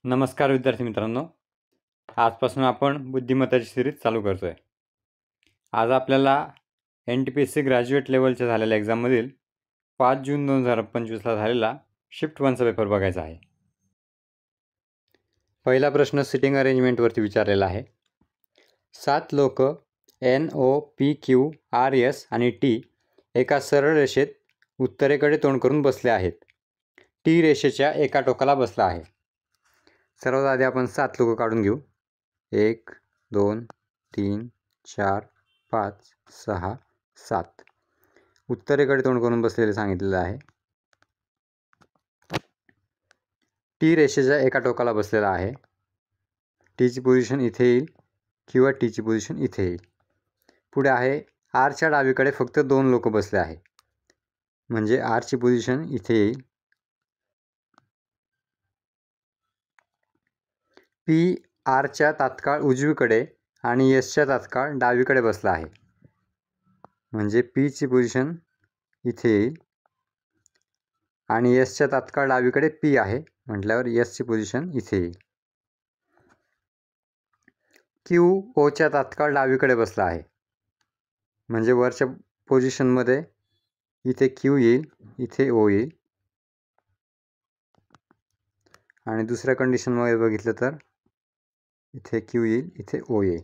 नमस्कार विद्यार्थी मित्रांनो, आजपासून आपण बुद्धिमत्ताची सिरीज चालू करतो आहे. आज आपल्याला NTPC ग्रॅज्युएट लेवलच्या झालेल्या एक्झाममधील 5 जून 2025ला झालेला शिफ्ट 1चा पेपर बघायचा आहे. पहिला प्रश्न सिटिंग अरेंजमेंटवरती विचारलेला आहे. 7 लोक NOPQRS आणि T एका सरळ रेषेत उत्तरेकडे तोंड करून बसले आहेत. T रेषेच्या एका टोकाला बसला आहे. सर्वात आधी आपण 7 लोक काढून घेऊ. 1 2 3 4 5 6 7 उत्तरेकडे तोंड करून बसलेले सांगितलेलं आहे. T रेषेच्या एका टोकाला बसलेला आहे. Tची पोझिशन इथे येईल किंवा Tची पोझिशन इथे येईल. पुढे आहे Rच्या डावीकडे फक्त 2 लोक बसले आहे, म्हणजे Rची पोझिशन इथे येईल. P Rच्या तात्काळ उजवीकडे आणि Sच्या तात्काळ डावीकडे बसला आहे, म्हणजे Pची पोझिशन इथे येईल आणि Sच्या तात्काळ डावीकडे P आहे म्हटल्यावर Sची पोझिशन इथे येईल. Q Oच्या तात्काळ डावीकडे बसला आहे, म्हणजे वरच्या पोझिशनमध्ये इथे Q येईल, इथे O येईल. आणि दुसऱ्या कंडिशनमध्ये बघितलं तर इथे Q येईल, इथे O येईल.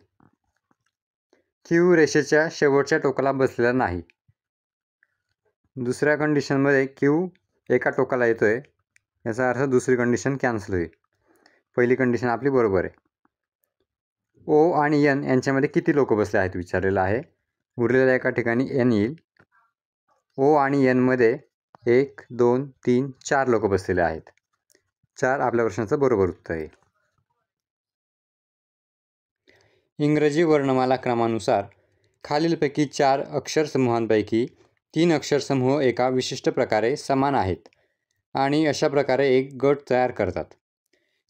Q रेषेच्या शेवटच्या टोकाला बसलेला नाही. दुसऱ्या कंडिशनमध्ये Q एका टोकाला येतोय, याचा अर्थ दुसरी कंडिशन कॅन्सल होईल. पहिली कंडिशन आपली बरोबर आहे. O आणि N यांच्यामध्ये किती लोक बसले आहेत विचारलेलं आहे. उरलेल्या एका ठिकाणी N येईल. O आणि N मध्ये 1 2 3 4 लोक बसलेले आहेत. 4 आपल्या प्रश्नाचं बरोबर उत्तर आहे. इंग्रजी वर्णमाला क्रमानुसार खालीलपैकी 4 अक्षरसमूहांपैकी 3 अक्षरसमूह एका विशिष्ट प्रकारे समान आहेत आणि अशा प्रकारे एक गट तयार करतात.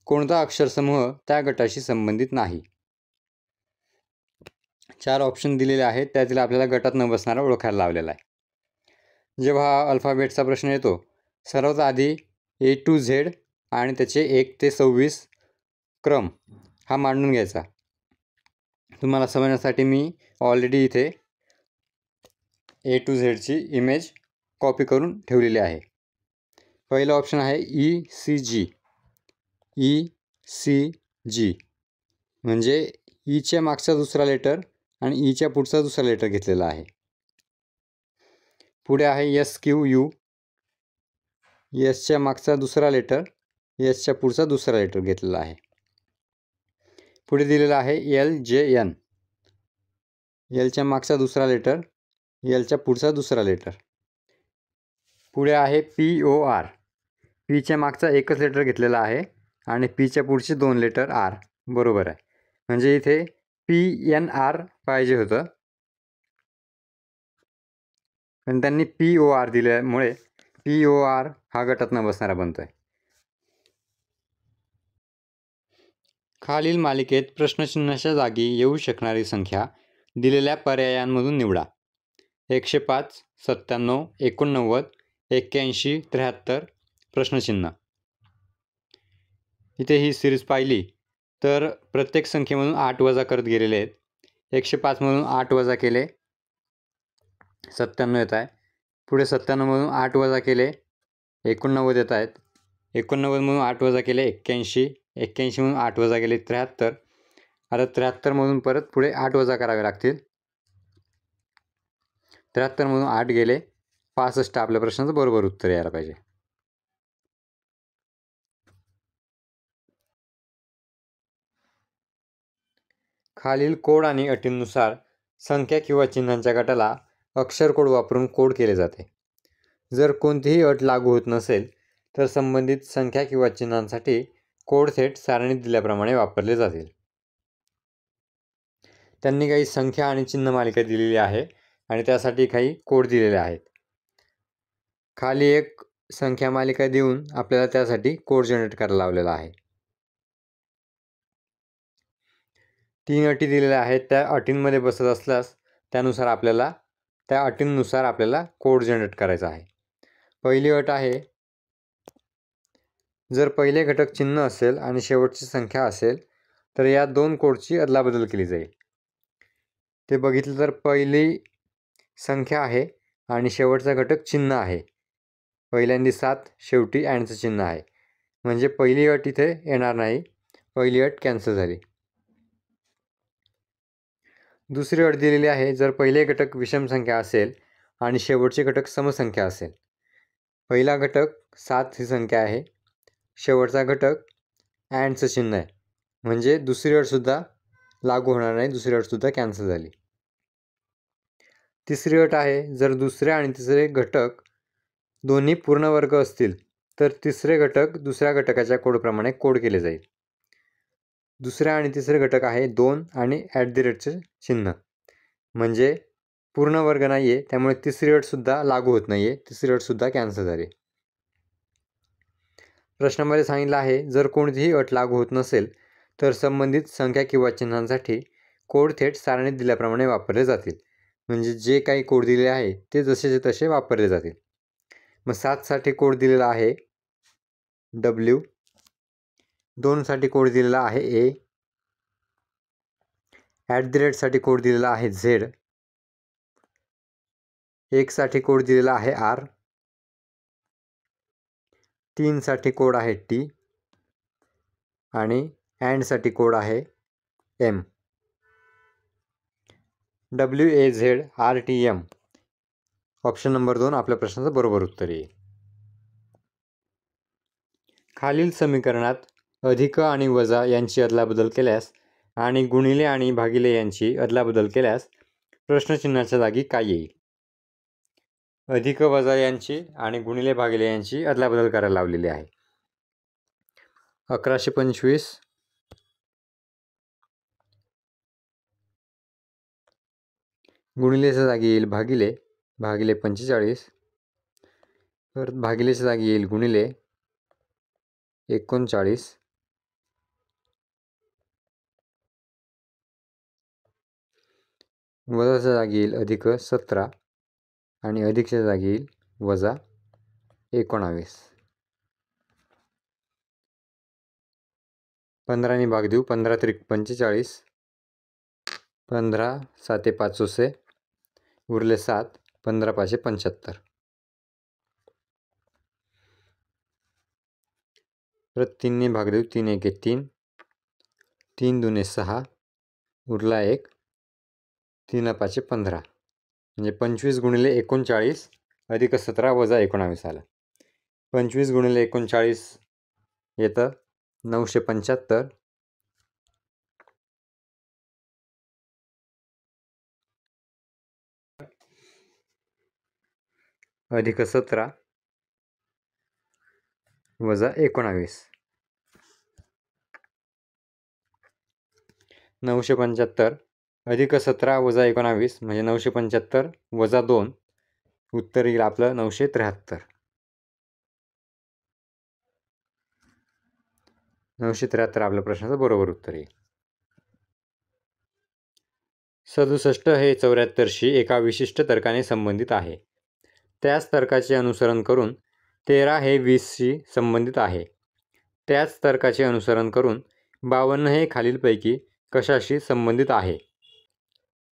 कोणता अक्षरसमूह त्या गटाशी संबंधित नाही? 4 ऑप्शन दिलेले आहेत, त्यातील आपल्याला गटात न बसणारा ओळखायला लावलेला आहे. जेव्हा हा अल्फाबेटचा प्रश्न येतो, सर्वात आधी A to Z आणि त्याचे 1 ते 26 क्रम हा मांडून घ्यायचा. तुम्हाला समजण्यासाठी मी ऑलरेडी इथे A to Zची इमेज कॉपी करून ठेवलेली आहे. पहिला ऑप्शन आहे ECG. ECG म्हणजे ईच्या मागचा दुसरा लेटर आणि ईच्या पुढचा दुसरा लेटर घेतलेला आहे. पुढे आहे SQU. एसच्या मागचा दुसरा लेटर, एसच्या पुढचा दुसरा लेटर घेतलेला आहे. पुढे दिलेला आहे LJN. एलच्या मागचा दुसरा लेटर, एलच्या पुढचा दुसरा लेटर. पुढे आहे POR. पीच्या मागचा एकच लेटर घेतलेला आहे आणि पीच्या पुढचे 2 लेटर R. बरोबर आहे, म्हणजे इथे PNR पाहिजे होतं, पण त्यांनी POR दिल्यामुळे POR हा गटात न बसणारा बनतोय. खालील मालिकेत प्रश्नचिन्हाच्या जागी येऊ शकणारी संख्या दिलेल्या पर्यायांमधून निवडा. 105, 97, 89, 81, 73 प्रश्नचिन्ह. इथे ही सिरीज पाहिली तर प्रत्येक संख्येमधून 8 वजा करत गेलेले आहेत. 105 मधून 8 वजा केले 97 येत आहे. पुढे 97 मधून 8 वजा केले 89 येत आहेत. 89 मधून 8 वजा केले 81. 81 मधून 8 वजा केले 73. आता 73 मधून परत पुढे 8 वजा करावे लागतील. 73 मधून 8 गेले 65. आपल्या प्रश्नाचं बरोबर उत्तर यायला पाहिजे. खालील कोड आणि अटींनुसार संख्या किंवा चिन्हांच्या गटाला अक्षर कोड वापरून कोड केले जाते. जर कोणतीही अट लागू होत नसेल तर संबंधित संख्या किंवा चिन्हांसाठी कोड थेट सारणीत दिल्याप्रमाणे वापरले जातील. त्यांनी काही संख्या आणि चिन्ह मालिका दिलेली आहे आणि त्यासाठी काही कोड दिलेले आहेत. खाली एक संख्या मालिका देऊन आपल्याला त्यासाठी कोड जनरेट करायला लावलेला आहे. 3 अटी दिलेल्या आहेत, त्या अटींमध्ये बसत असल्यास त्या अटींनुसार आपल्याला कोड जनरेट करायचा आहे. पहिली अट आहे जर पहिले घटक चिन्ह असेल आणि शेवटची संख्या असेल तर या दोन कोडची अदलाबदल केली जाईल. ते बघितलं तर पहिली संख्या आहे आणि शेवटचा घटक चिन्ह आहे. पहिल्यांदी 7, शेवटी अँडचं चिन्ह आहे. म्हणजे पहिली अट इथे येणार नाही, पहिली अट कॅन्सल झाली. दुसरी अट दिलेली आहे, जर पहिले घटक विषम संख्या असेल आणि शेवटचे घटक समसंख्या असेल. पहिला घटक 7 ही संख्या आहे, शेवटचा घटक अँडचं चिन्ह आहे. म्हणजे दुसरी अटसुद्धा लागू होणार नाही, दुसरी अटसुद्धा कॅन्सल झाली. तिसरी अट आहे, जर दुसरे आणि तिसरे घटक दोन्ही पूर्णवर्ग असतील तर तिसरे घटक दुसऱ्या घटकाच्या कोडप्रमाणे कोड केले जाईल. दुसऱ्या आणि तिसरे घटक आहे 2 आणि @ चिन्ह. म्हणजे पूर्ण वर्ग नाही आहे, त्यामुळे तिसरी अटसुद्धा लागू होत नाही आहे, तिसरी अटसुद्धा कॅन्सल झाली. प्रश्नामध्ये सांगितलं आहे, जर कोणतीही अट लागू होत नसेल तर संबंधित संख्या किंवा चिन्हांसाठी कोड थेट सारणीत दिल्याप्रमाणे वापरले जातील. म्हणजे जे काही कोड दिलेले आहे ते जसेचे तसे वापरले जातील. मग 7साठी कोड दिलेला आहे W, 2साठी कोड दिलेला आहे A, @साठी कोड दिलेला आहे Z, 1साठी कोड दिलेला आहे R, 3साठी कोड आहे T आणि अँडसाठी कोड आहे M. WAZRTM ऑप्शन नंबर 2 आपल्या प्रश्नाचं बरोबर उत्तर येईल. खालील समीकरणात अधिक आणि वजा यांची अदलाबदल केल्यास आणि गुणिले आणि भागिले यांची अदलाबदल केल्यास प्रश्नचिन्हाच्या जागी काय येईल? अधिक वजा यांची आणि गुणिले भागिले यांची अदलाबदल करायला लावलेली आहे. 1125 गुणिलेच्या जागी येईल भागिले, भागिले 45, परत भागिलेच्या जागी येईल गुणिले 39, वजाच्या जागी येईल अधिक 17 आणि अधिकच्या जागी येईल वजा 19. 15 ने भाग देऊ, 15 त्रिक 45, 15 7 500 उरले 7, 15 5 75. परत 3 ने भाग देऊ, 3 1 3, 3 2 6 उरला 1, 3 5 15. म्हणजे 25 गुणिले 39 अधिक 17 वजा 19 आलं. 25 गुणिले 39 येतं 975 अधिक 17 वजा 19. 975 अधिक 17 वजा 19 म्हणजे 975 वजा 2, उत्तर येईल आपलं 973. 973 आपल्या प्रश्नाचं बरोबर उत्तर येईल. 67 हे 74शी एका विशिष्ट तर्काने संबंधित आहे. त्याच तर्काचे अनुसरण करून 13 हे 20शी संबंधित आहे. त्याच तर्काचे अनुसरण करून 52 हे खालीलपैकी कशाशी संबंधित आहे?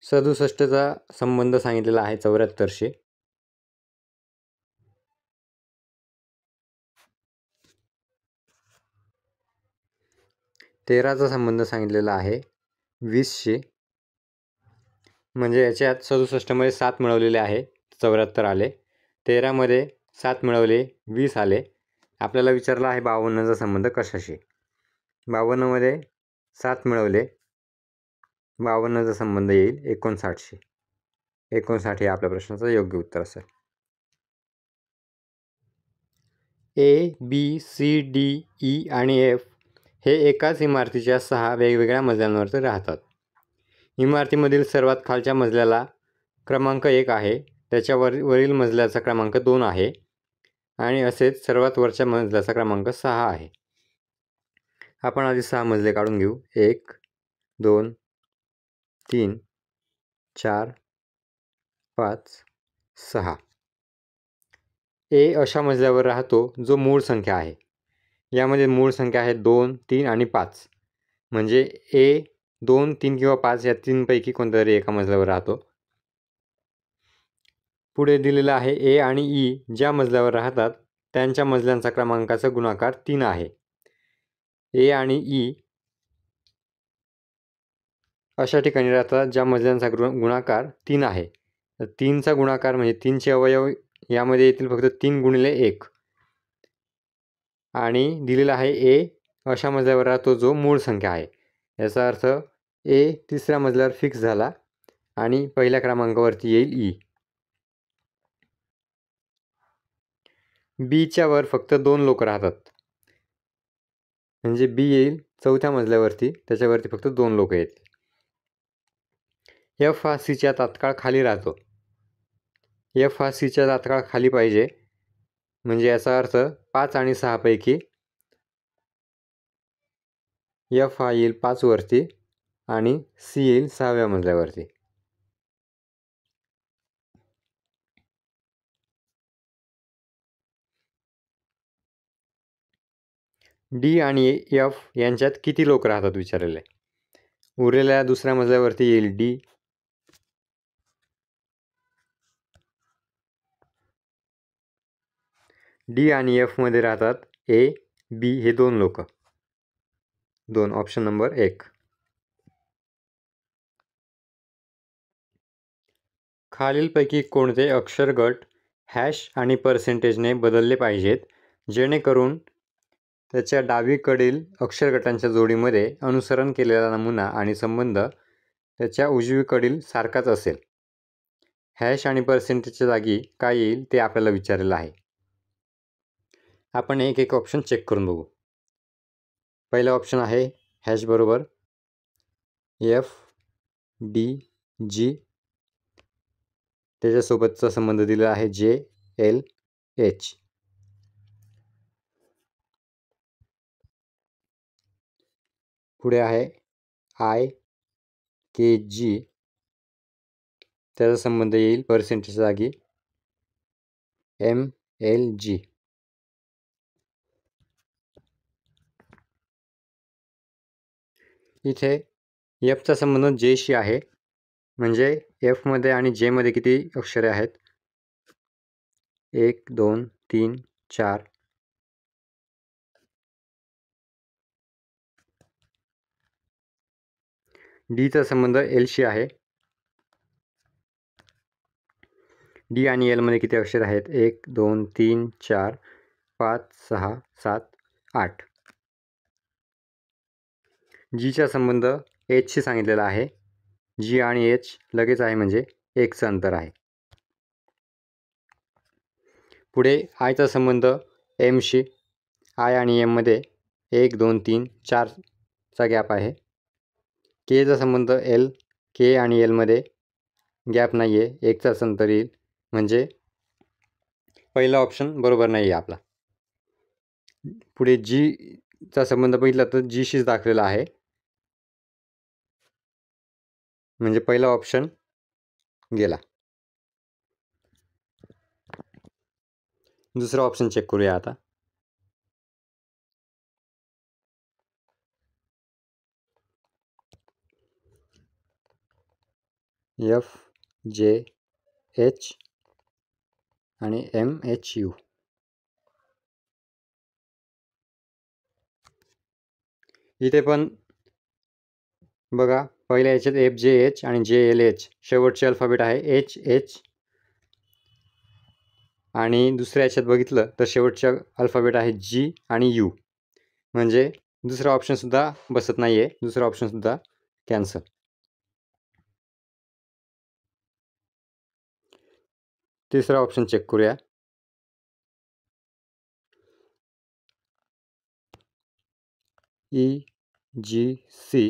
67चा संबंध सांगितलेला आहे 74शी. तेराचा संबंध सांगितलेला आहे 20शी. म्हणजे याच्यात 67मध्ये 7 मिळवलेले आहे, 74 आले. 13मध्ये 7 मिळवले, 20 आले. आपल्याला विचारला आहे 52चा संबंध कशाशी. 52मध्ये 7 मिळवले, 52चा संबंध येईल 59शी. 59 हे आपल्या प्रश्नाचं योग्य उत्तर असेल. A, B, C, D, E आणि F हे एकाच इमारतीच्या 6 वेगवेगळ्या मजल्यांवरती राहतात. इमारतीमधील सर्वात खालच्या मजल्याला क्रमांक 1 आहे, त्याच्यावरील मजल्याचा क्रमांक 2 आहे आणि असेच सर्वात वरच्या मजल्याचा क्रमांक 6 आहे. आपण आधी 6 मजले काढून घेऊ. 1 2 3 4 5 6. A अशा मजल्यावर राहतो जो मूळ संख्या आहे. यामध्ये मूळ संख्या आहेत 2, 3 आणि 5. म्हणजे ए 2, 3 किंवा 5 या तीनपैकी कोणत्या तरी एका मजल्यावर राहतो. पुढे दिलेलं आहे ए आणि ई ज्या मजल्यावर राहतात त्यांच्या मजल्यांचा क्रमांकाचा गुणाकार 3 आहे. ए आणि ई अशा ठिकाणी राहतात ज्या मजल्यांचा गुणाकार 3 आहे. तर 3चा गुणाकार म्हणजे 3चे अवयव यामध्ये येतील फक्त 3 गुणिले 1. आणि दिलेला आहे ए अशा मजल्यावर राहतो जो मूळ संख्या आहे. याचा अर्थ ए तिसऱ्या मजल्यावर फिक्स झाला आणि पहिल्या क्रमांकावरती येईल ई. बीच्या वर फक्त 2 लोक राहतात. म्हणजे बी येईल चौथ्या मजल्यावरती, त्याच्यावरती फक्त 2 लोक येतील. एफ हा सीच्या तात्काळ खाली राहतो. एफ हा सीच्या तात्काळ खाली पाहिजे म्हणजे याचा अर्थ 5 आणि 6 पैकी एफ हा येईल 5 वरती आणि सी येईल 6व्या मजल्यावरती. डी आणि एफ यांच्यात किती लोक राहतात विचारलेले. उरलेल्या दुसऱ्या मजल्यावरती येईल डी. डी आणि एफ मध्ये राहतात ए बी हे 2 लोक. 2 ऑप्शन नंबर 1. खालीलपैकी कोणते अक्षर गट हॅश आणि पर्सेंटेजने बदलले पाहिजेत जेणेकरून त्याच्या डावीकडील अक्षर गटांच्या जोडीमध्ये अनुसरण केलेला नमुना आणि संबंध त्याच्या उजवीकडील सारखाच असेल. हॅश आणि पर्सेंटेजच्या जागी काय येईल ते आपल्याला विचारलेलं आहे. आपण एक एक ऑप्शन चेक करून बघू. पहिला ऑप्शन आहे हॅश बरोबर एफ डी जी, त्याच्यासोबतचा संबंध दिलेला आहे जे एल एच. पुढे आहे आय के जी, त्याचा संबंध येईल पर्सेंटेजच्या जागी एम एल जी. इथे एफचा संबंध जेशी आहे म्हणजे एफमध्ये आणि जेमध्ये किती अक्षरे आहेत 1 2 3 4. डीचा संबंध एलशी आहे. डी आणि एलमध्ये किती अक्षर आहेत 1 2 3 4 5 6 7 8. जीचा संबंध एचशी सांगितलेला आहे. जी आणि एच लगेच आहे म्हणजे 1चं अंतर आहे. पुढे आयचा संबंध एमशी. आय आणि एममध्ये 1 2 3 4चा गॅप आहे. केचा संबंध एल. के आणि एलमध्ये गॅप नाही आहे, 1चाच अंतर येईल म्हणजे पहिला ऑप्शन बरोबर नाही आहे आपला. पुढे जीचा संबंध बघितला तर जीशीच दाखवलेला आहे म्हणजे पहिला ऑप्शन गेला. दुसरा ऑप्शन चेक करूया आता. एफ जे एच आणि एम एच यू. इथे पण बघा पहिल्या याच्यात एफ जे एच आणि जे एल एच शेवटचे अल्फाबेट आहे एच एच. आणि दुसऱ्या याच्यात बघितलं तर शेवटच्या अल्फाबेट आहे जी आणि यू म्हणजे दुसरा ऑप्शनसुद्धा बसत नाही आहे. दुसरा ऑप्शनसुद्धा कॅन्सल. तिसरा ऑप्शन चेक करूया. E G C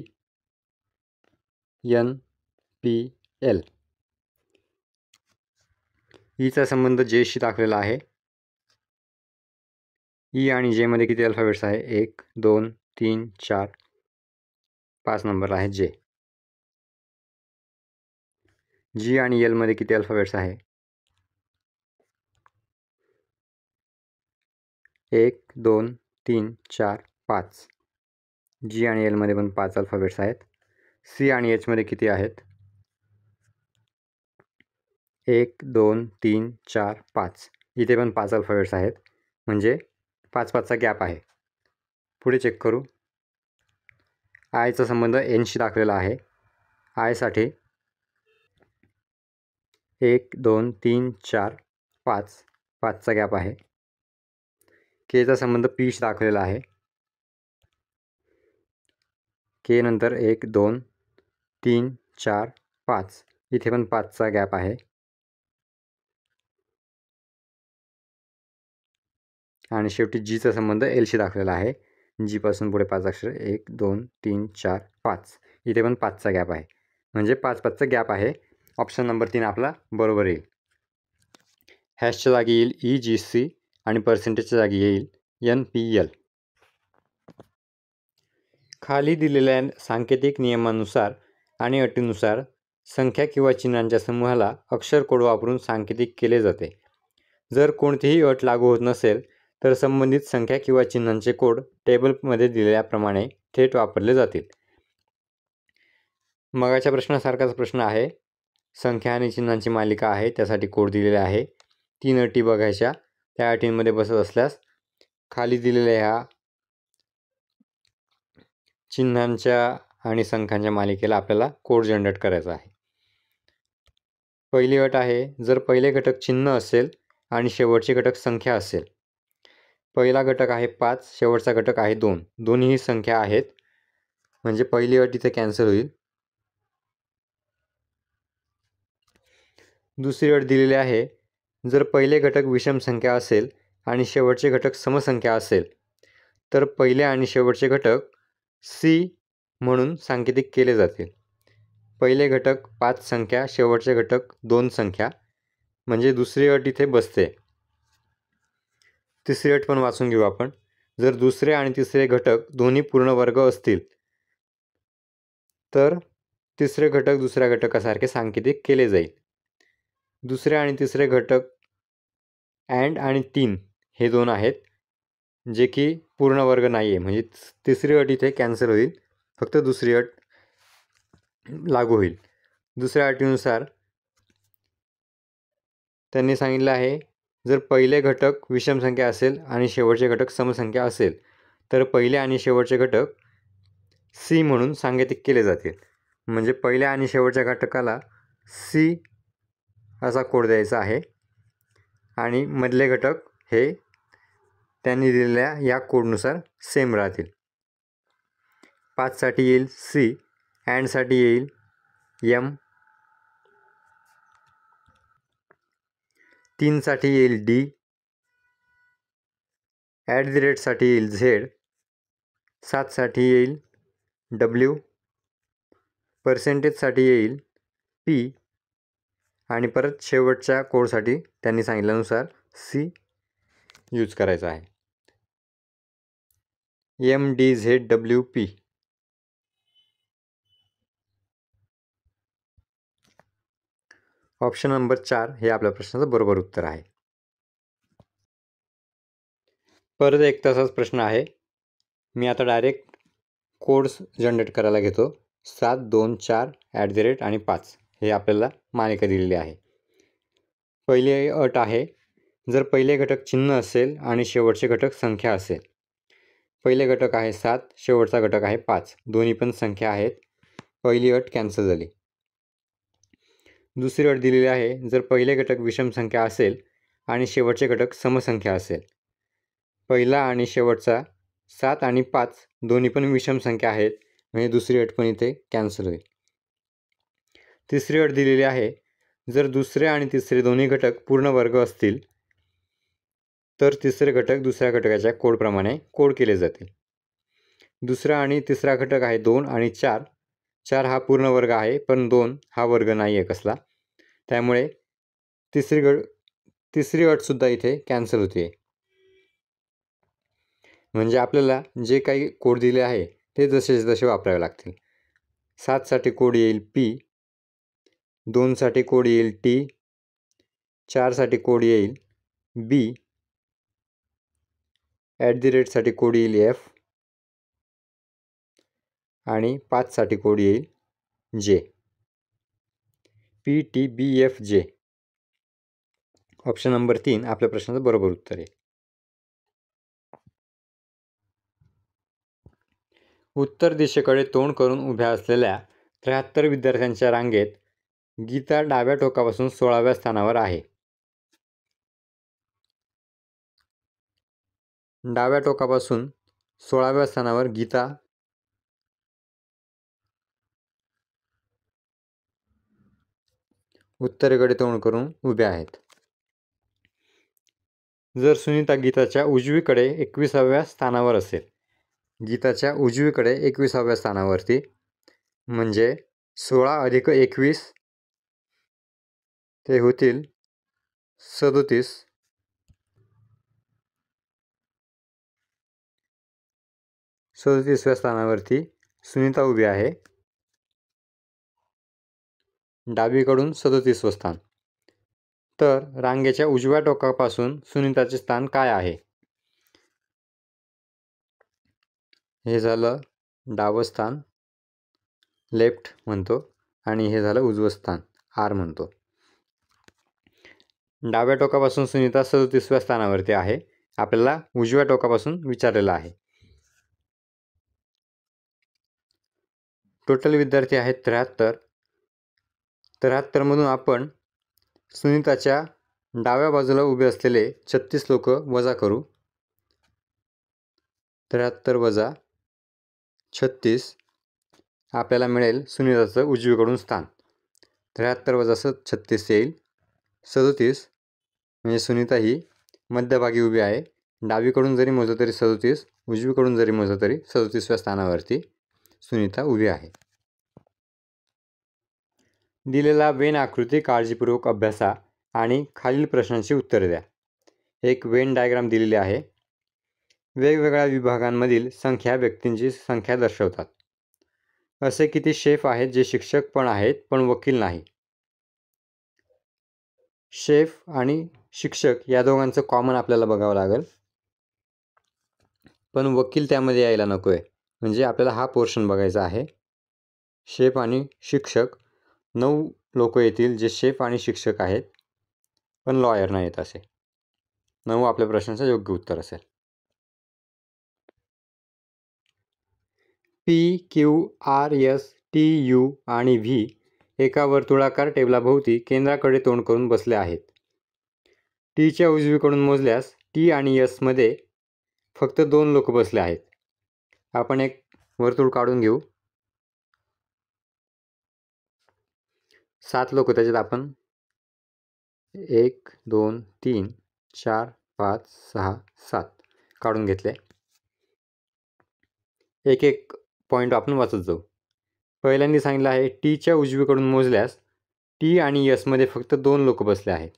N P L. ईचा संबंध जेशी दाखवलेला आहे. ई आणि जेमध्ये किती अल्फाबेट्स आहे 1 2 3 4 5 नंबर आहे जे. जी आणि एलमध्ये किती अल्फाबेट्स आहे 1 2 3 4 5. जी आणि एलमध्ये पण 5 अल्फाबेट्स आहेत. सी आणि एचमध्ये किती आहेत? 1 2 3 4 5. इथे पण 5 अल्फाबेट्स आहेत, म्हणजे 5-5चा गॅप आहे. पुढे चेक करू. आयचा संबंध एनशी दाखवलेला आहे. आयसाठी 1 2 3 4 5, 5चा गॅप आहे. केचा संबंध पीशी दाखवलेला आहे. के नंतर 1 2 3 4 5, इथे पण 5चा गॅप आहे. आणि शेवटी जीचा संबंध एलशी दाखवलेला आहे. जी पासून पुढे 5 अक्षर 1 2 3 4 5, इथे पण 5चा गॅप आहे, म्हणजे 5-5चा गॅप आहे. ऑप्शन नंबर 3 आपला बरोबर येईल. हॅशच्या जागी येईल EGC आणि पर्सेंटेजच्या जागी येईल NPL. खाली दिलेल्या सांकेतिक नियमानुसार आणि अटीनुसार संख्या किंवा चिन्हांच्या समूहाला अक्षर कोड वापरून सांकेतिक केले जाते. जर कोणतीही अट लागू होत नसेल तर संबंधित संख्या किंवा चिन्हांचे कोड टेबलमध्ये दिलेल्याप्रमाणे थेट वापरले जातील. मगाच्या प्रश्नासारखाच प्रश्न आहे. संख्या आणि चिन्हांची मालिका आहे, त्यासाठी कोड दिलेले आहे. 3 अटी बघायच्या. त्या अटींमध्ये बसत असल्यास खाली दिलेल्या ह्या चिन्हांच्या आणि संख्यांच्या मालिकेला आपल्याला कोड जनरेट करायचा आहे. पहिली अट आहे, जर पहिले घटक चिन्ह असेल आणि शेवटचे घटक संख्या असेल. पहिला घटक आहे 5, शेवटचा घटक आहे 2, दोन्हीही संख्या आहेत, म्हणजे पहिली अट इथे कॅन्सल होईल. दुसरी अट दिलेली आहे, जर पहिले घटक विषम संख्या असेल आणि शेवटचे घटक समसंख्या असेल तर पहिले आणि शेवटचे घटक C म्हणून सांकेतिक केले जातील. पहिले घटक 5 संख्या, शेवटचे घटक 2 संख्या, म्हणजे दुसरी अट इथे बसते. तिसरी अट पण वाचून घेऊ आपण. जर दुसरे आणि तिसरे घटक दोन्ही पूर्ण वर्ग असतील तर तिसरे घटक दुसऱ्या घटकासारखे सांकेतिक केले जाईल. दुसरे आणि तिसरे घटक अँड आणि 3 हे 2 आहेत, जे की पूर्ण वर्ग नाही आहे, म्हणजे तिसरी अट इथे कॅन्सल होईल, फक्त दुसरी अट लागू होईल. दुसऱ्या अटीनुसार त्यांनी सांगितलं आहे, जर पहिले घटक विषम संख्या असेल आणि शेवटचे घटक समसंख्या असेल तर पहिले आणि शेवटचे घटक C म्हणून सांकेतिक केले जातील. म्हणजे पहिल्या आणि शेवटच्या घटकाला C असा कोड द्यायचा आहे आणि मधले घटक हे त्यांनी दिलेल्या या कोडनुसार सेम राहतील. 5 साठी येईल C, अँडसाठी येईल M, 3 साठी येईल D, @साठी येईल Z, 7 साठी येईल W, पर्सेंटेजसाठी येईल P आणि परत शेवटच्या कोडसाठी त्यांनी सांगितल्यानुसार C यूज करायचा आहे. MDZWP. ऑप्शन नंबर 4 हे आपल्या प्रश्नाचं बरोबर उत्तर आहे. परत एक तसाच प्रश्न आहे. मी आता डायरेक्ट कोड्स जनरेट करायला घेतो. 7 2 4 आणि 5 हे आपल्याला मालिका दिलेली आहे. पहिली अट आहे, जर पहिले घटक चिन्ह असेल आणि शेवटचे घटक संख्या असेल. पहिले घटक आहे 7, शेवटचा घटक आहे 5, दोन्ही पण संख्या आहेत. पहिली अट कॅन्सल झाली. दुसरी अट दिलेली आहे, जर पहिले घटक विषम संख्या असेल आणि शेवटचे घटक समसंख्या असेल. पहिला आणि शेवटचा 7 आणि 5 दोन्ही पण विषम संख्या आहेत, म्हणजे दुसरी अट पण इथे कॅन्सल होईल. तिसरी अट दिलेली आहे, जर दुसरे आणि तिसरे दोन्ही घटक पूर्ण वर्ग असतील तर तिसरे घटक दुसऱ्या घटकाच्या कोडप्रमाणे कोड केले जातील. दुसरा आणि तिसरा घटक आहे 2 आणि 4. 4 हा पूर्ण वर्ग आहे, पण 2 हा वर्ग नाही आहे कसला, त्यामुळे तिसरी अटसुद्धा इथे कॅन्सल होते. म्हणजे आपल्याला जे काही कोड दिले आहे ते जसे जसे वापरावे लागतील. 7 साठी कोड येईल P, 2 साठी कोड येईल T, 4 साठी कोड येईल B, @साठी कोड येईल F आणि 5 साठी कोड येईल J. PTBFJ. ऑप्शन नंबर 3 आपल्या प्रश्नाचं बरोबर उत्तर आहे. उत्तर दिशेकडे तोंड करून उभ्या असलेल्या 73 विद्यार्थ्यांच्या रांगेत गीता डाव्या टोकापासून 16व्या स्थानावर आहे. डाव्या टोकापासून 16व्या स्थानावर गीता उत्तरेकडे तोंड करून उभ्या आहेत. जर सुनीता गीताच्या उजवीकडे 21व्या स्थानावर असेल, गीताच्या उजवीकडे 21व्या स्थानावरती, म्हणजे 16 अधिक 21 ते होतील 37. 37व्या स्थानावरती सुनीता उभी आहे. डावीकडून 37वं स्थान. तर रांगेच्या उजव्या टोकापासून सुनीताचे स्थान काय आहे? हे झालं डावं स्थान, लेफ्ट म्हणतो, आणि हे झालं उजवं स्थान, आर म्हणतो. डाव्या टोकापासून सुनीता 37व्या स्थानावरती आहे. आपल्याला उजव्या टोकापासून विचारलेलं आहे. टोटल विद्यार्थी आहेत 73. 73 मधून आपण सुनीताच्या डाव्या बाजूला उभे असलेले 36 लोक वजा करू. 73 वजा 36 आपल्याला मिळेल सुनीताचं उजवीकडून स्थान. 73 वजा 36 येईल 37. म्हणजे सुनीता ही मध्यभागी उभी आहे. डावीकडून जरी मोजलं तरी 37, उजवीकडून जरी मोजलं तरी 37व्या स्थानावरती सुनीता उभी आहे. दिलेला वेन आकृती काळजीपूर्वक अभ्यासा आणि खालील प्रश्नांची उत्तरे द्या. एक वेन डायग्राम दिलेली आहे. वेगवेगळ्या विभागांमधील संख्या व्यक्तींची संख्या दर्शवतात. असे किती शेफ आहेत जे शिक्षक पण आहेत पण वकील नाही? शेफ आणि शिक्षक या दोघांचं कॉमन आपल्याला बघावं लागेल, पण वकील त्यामध्ये यायला नको आहे. म्हणजे आपल्याला हा पोर्शन बघायचा आहे. शेफ आणि शिक्षक 9 लोक येतील जे शेफ आणि शिक्षक आहेत पण लॉयर नाहीत. असे 9 आपल्या प्रश्नाचं योग्य उत्तर असेल. PQRSTU आणि V एका वर्तुळाकार टेबलाभोवती केंद्राकडे तोंड करून बसले आहेत. टीच्या उजवीकडून मोजल्यास T आणि S मध्ये फक्त 2 लोक बसले आहेत. आपण एक वर्तुळ काढून घेऊ. 7 लोक, त्याच्यात आपण 1 2 3 4 5 6 7 काढून घेतले. एक एक पॉईंट आपण वाचत जाऊ. पहिल्यांदा सांगितलं आहे टीच्या उजवीकडून मोजल्यास T आणि S मध्ये फक्त 2 लोक बसले आहेत.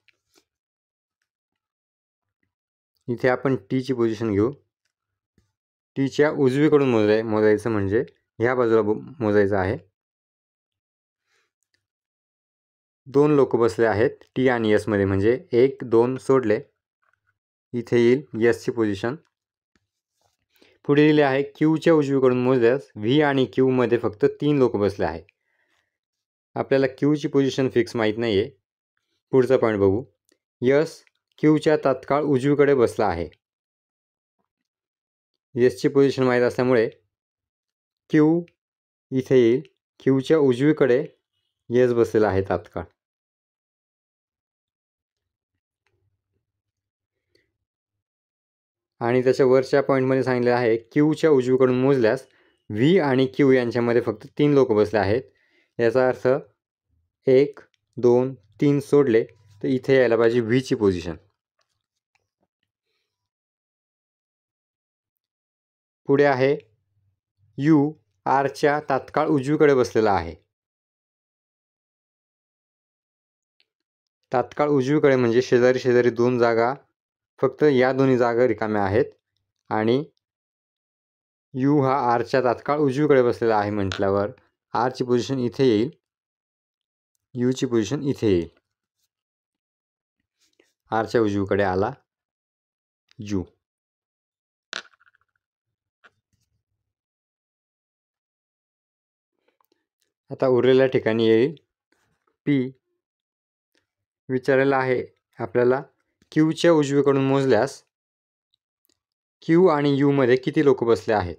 इथे आपण टीची पोझिशन घेऊ. टीच्या उजवीकडून मोजायचं म्हणजे ह्या बाजूला मोजायचं आहे. 2 लोक बसले आहेत T आणि S मध्ये, म्हणजे 1 2 सोडले, इथे येईल S ची पोझिशन. पुढे दिले आहे Qच्या उजवीकडून मोजल्यास V आणि Q मध्ये फक्त 3 लोक बसले आहेत. आपल्याला Qची पोझिशन फिक्स माहीत नाही आहे. पुढचा पॉईंट बघू. S Qच्या तात्काळ उजवीकडे बसला आहे. Sची पोझिशन माहीत असल्यामुळे Q इथे येईल. Qच्या उजवीकडे S बसलेला आहे तात्काळ. आणि त्याच्या वरच्या पॉईंटमध्ये सांगितले आहे Qच्या उजवीकडून मोजल्यास V आणि Q यांच्यामध्ये फक्त 3 लोक बसले आहेत. याचा अर्थ 1 2 3 सोडले तर इथे यायला पाहिजे Vची पोझिशन. पुढे आहे U Rच्या तात्काळ उजवीकडे बसलेला आहे. तात्काळ उजवीकडे म्हणजे शेजारी शेजारी 2 जागा, फक्त या दोन्ही जागा रिकाम्या आहेत. आणि U हा Rच्या तात्काळ उजवीकडे बसलेला आहे म्हटल्यावर Rची पोझिशन इथे येईल, Uची पोझिशन इथे येईल. Rच्या उजवीकडे आला U. आता उरलेल्या ठिकाणी येईल पी. विचारलेला आहे आपल्याला क्यूच्या उजवीकडून मोजल्यास क्यू आणि यूमध्ये किती लोक बसले आहेत.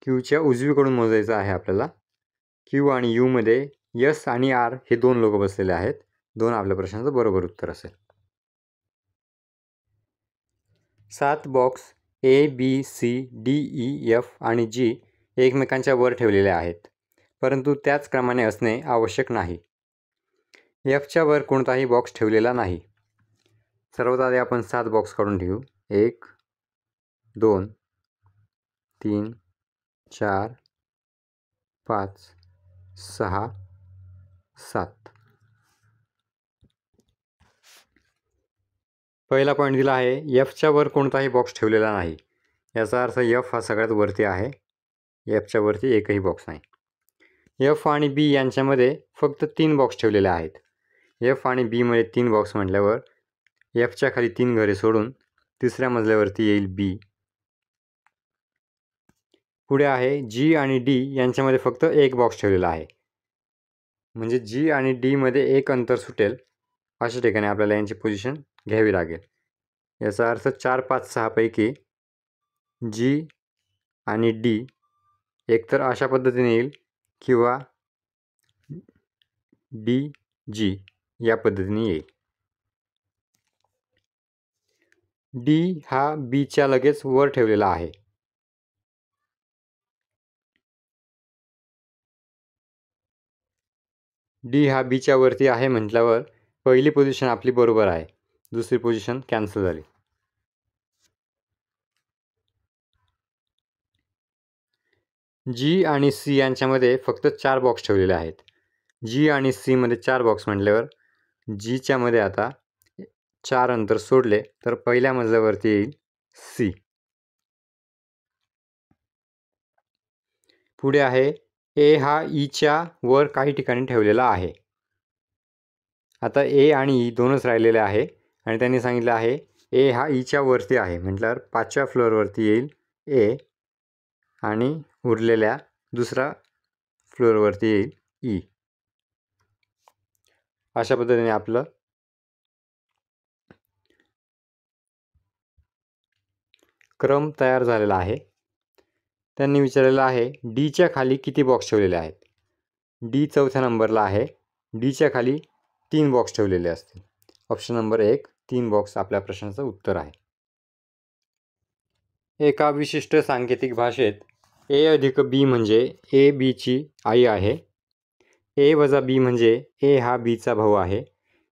क्यूच्या उजवीकडून मोजायचं आहे आपल्याला. क्यू आणि यूमध्ये यस आणि आर हे 2 लोक बसलेले आहेत. 2 आपल्या प्रश्नाचं बरोबर उत्तर असेल. 7 बॉक्स ए, बी, सी, डी, ई, एफ आणि जी एकमेकांच्या वर ठेवलेले आहेत, परंतु त्याच क्रमाने असणे आवश्यक नाही. एफच्या वर कोणताही बॉक्स ठेवलेला नाही. सर्वात आधी आपण 7 बॉक्स काढून ठेवू. 1, 2, 3, 4, 5, 6, 7. पहिला पॉईंट दिला आहे एफच्या वर कोणताही बॉक्स ठेवलेला नाही. याचा अर्थ एफ हा सगळ्यात वरती आहे. एफच्या वरती एकही बॉक्स नाही. एफ आणि बी यांच्यामध्ये फक्त 3 बॉक्स ठेवलेले आहेत. एफ आणि बीमध्ये 3 बॉक्स म्हटल्यावर एफच्या खाली 3 घरे सोडून तिसऱ्या मजल्यावरती येईल बी. पुढे आहे जी आणि डी यांच्यामध्ये फक्त 1 बॉक्स ठेवलेला आहे. म्हणजे जी आणि डीमध्ये 1 अंतर सुटेल अशा ठिकाणी आपल्याला यांची पोझिशन घ्यावी लागेल. याचा अर्थ 4, 5, 6 पैकी जी आणि डी एकतर अशा पद्धतीने येईल किंवा डी जी या पद्धतीने येईल. डी हा बीच्या लगेच वर ठेवलेला आहे. डी हा बीच्या वरती आहे म्हटल्यावर पहिली पोझिशन आपली बरोबर आहे. दुसरी पोझिशन कॅन्सल झाली. जी आणि सी यांच्यामध्ये फक्त 4 बॉक्स ठेवलेले आहेत. जी आणि सी मध्ये 4 बॉक्स म्हटल्यावर जीच्या मध्ये आता 4 अंतर सोडले तर पहिल्या मजल्यावरती येईल सी. पुढे आहे ए हा ईच्या वर काही ठिकाणी ठेवलेला आहे. आता ए आणि ई दोनच राहिलेले आहे आणि त्यांनी सांगितलं आहे ए हा ईच्या वरती आहे म्हटल्यावर 5व्या फ्लोअरवरती येईल ए आणि उरलेल्या दुसरा फ्लोअरवरती येईल ई. अशा पद्धतीने आपलं क्रम तयार झालेला आहे. त्यांनी विचारलेलं आहे डीच्या खाली किती बॉक्स ठेवलेले आहेत. डी 4थ्या नंबरला आहे. डीच्या खाली 3 बॉक्स ठेवलेले असतील. ऑप्शन नंबर 1 3 बॉक्स आपल्या प्रश्नाचं उत्तर आहे. एका विशिष्ट सांकेतिक भाषेत ए अधिक बी म्हणजे ए बीची आई आहे. ए वजा बी म्हणजे ए हा बीचा भाऊ आहे.